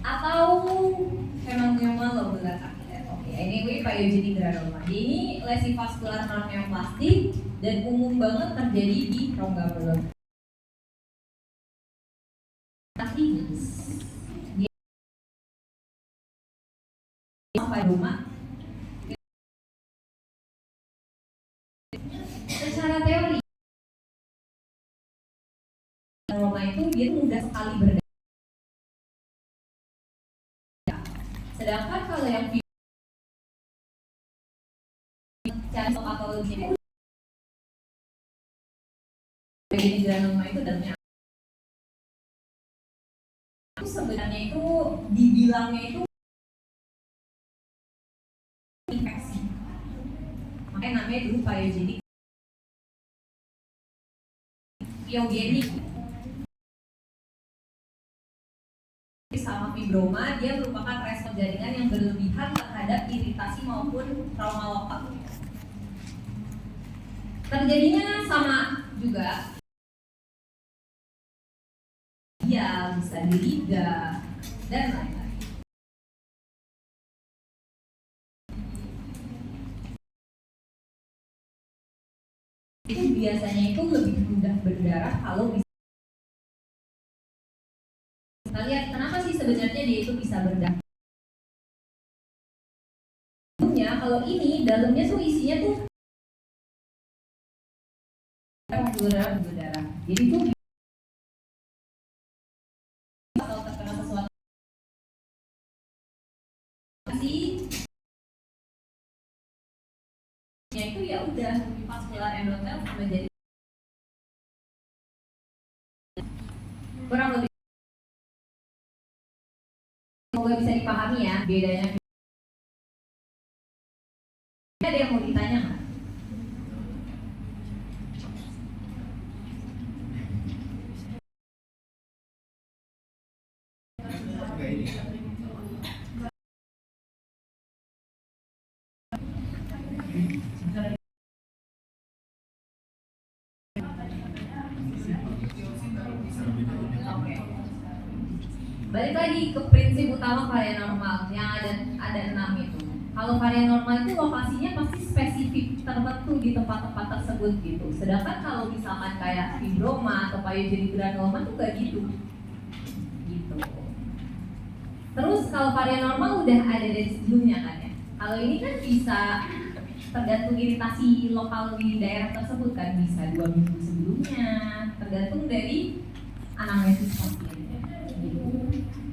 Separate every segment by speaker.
Speaker 1: atau hemangioma lobulata. Oke, anyway pyogenic granuloma. Ini lesi vaskular non-neoplastik dan umum banget terjadi di rongga mulut. Klinis. Dia rumah. Secara teori granuloma itu dia mudah sekali berdarah. Sedangkan kalau yang secara patologi ini granuloma itu dalamnya sebenarnya itu dibilangnya itu infeksi, makanya namanya dulu pyogenic. Sama fibroma, dia merupakan respon jaringan yang berlebihan terhadap iritasi maupun trauma lokal. Terjadinya sama juga, dia bisa di lidah dan lain-lain. Itu biasanya itu lebih mudah berdarah kalau bisa. Kita lihat kenapa sih sebenarnya dia itu bisa berdarah. Kalau ini dalamnya tuh isinya tuh berdarah. Jadi tuh atau terkena sesuatu sih ya itu ya udah vaskular endotel sama jadi kurang lebih. Semoga bisa dipahami ya bedanya. Ada yang mau ditanya nggak? Balik lagi ke prinsip utama varian normal yang ada 6 itu. Kalau varian normal itu lokasinya pasti spesifik tertentu di tempat-tempat tersebut gitu. Sedangkan kalau misalkan kayak fibroma atau pyogenic granuloma tuh gak gitu. Terus kalau varian normal udah ada dari sebelumnya kan ya. Kalau ini kan bisa tergantung iritasi lokal di daerah tersebut kan, bisa 2 minggu sebelumnya, tergantung dari anamnesis pasien.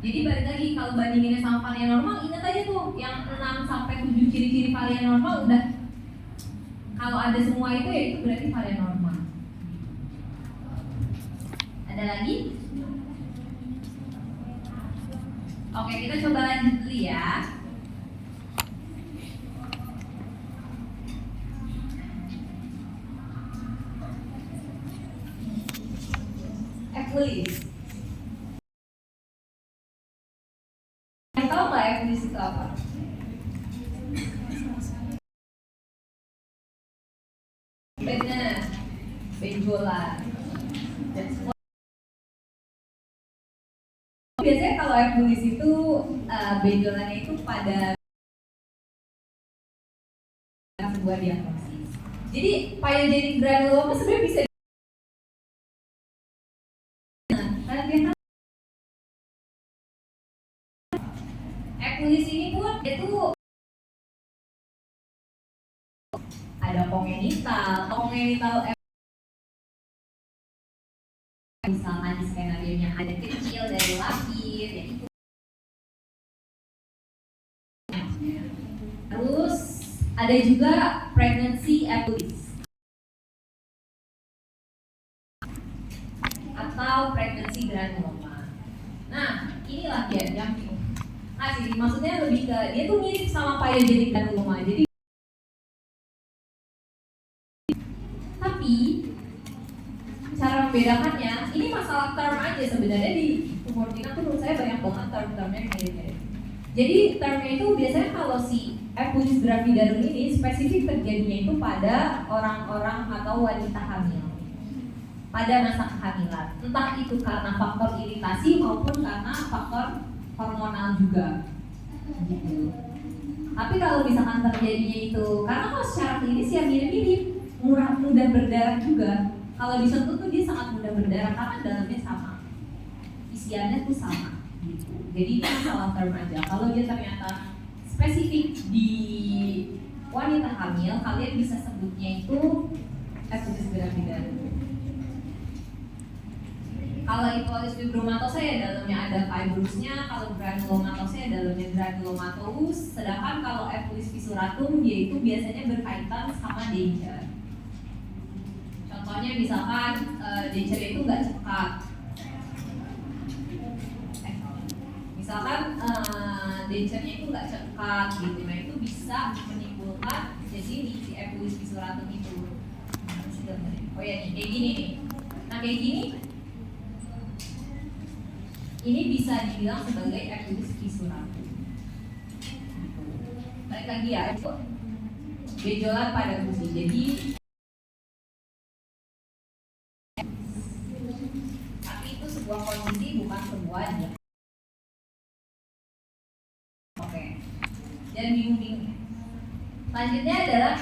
Speaker 1: Jadi balik lagi kalau bandinginnya sama varian normal, ingat aja tuh yang 6-7 ciri-ciri varian normal udah. Kalau ada semua itu ya itu berarti varian normal. Ada lagi? Oke, kita coba lanjut dulu ya. Epulis. Yang tahu nggak epulis itu apa? Benar, benjolan. Biasanya kalau epulis itu benjolannya itu pada sebuah diagnosis. Jadi pyogenic granuloma sebenarnya bisa epulis ini pun itu ada kongenital misalkan di skenario-nya ada kecil dari lahir ya itu. Terus ada juga pregnancy epulis atau pregnancy granuloma. Nah, inilah dia yang sih maksudnya lebih ke dia tuh mirip sama pyogenic granuloma. Jadi tapi cara membedakannya ini masalah term aja sebenarnya. Di tumor tina tuh menurut saya banyak banget term-termnya mirip-mirip. Jadi termnya itu biasanya kalau si epulis gravidarum ini spesifik terjadinya itu pada orang-orang atau wanita hamil pada masa kehamilan, entah itu karena faktor iritasi maupun karena faktor hormonal juga gitu. Tapi kalau misalkan terjadinya itu, karena kalau secara klinis ya mirip-mirip, mudah berdarah juga. Kalau disentuh tuh dia sangat mudah berdarah karena dalamnya sama, isiannya tuh sama gitu. Jadi itu masalah term aja. Kalau dia ternyata spesifik di wanita hamil, kalian bisa sebutnya itu epididymis gravida. Kalau hipoalis fibromatosa ya dalamnya ada fibrosnya, kalau granulomatosa ya dalamnya granulomatous. Sedangkan kalau epididymis fissuratum dia itu biasanya berkaitan sama denture. Contohnya misalkan denture itu nggak cekat. Misalkan denture-nya itu nggak cekat gitu, nah itu bisa menimbulkan jadi si epididymis fissuratum itu. Oh ya nih, kayak gini nih. Nah kayak gini, ini bisa dibilang sebagai epididymis fissuratum. Balik lagi ya, itu benjolan pada gusi. Jadi tapi itu sebuah kondisi bukan sebuah dia. Oke. Dan bingung-bingung. Selanjutnya adalah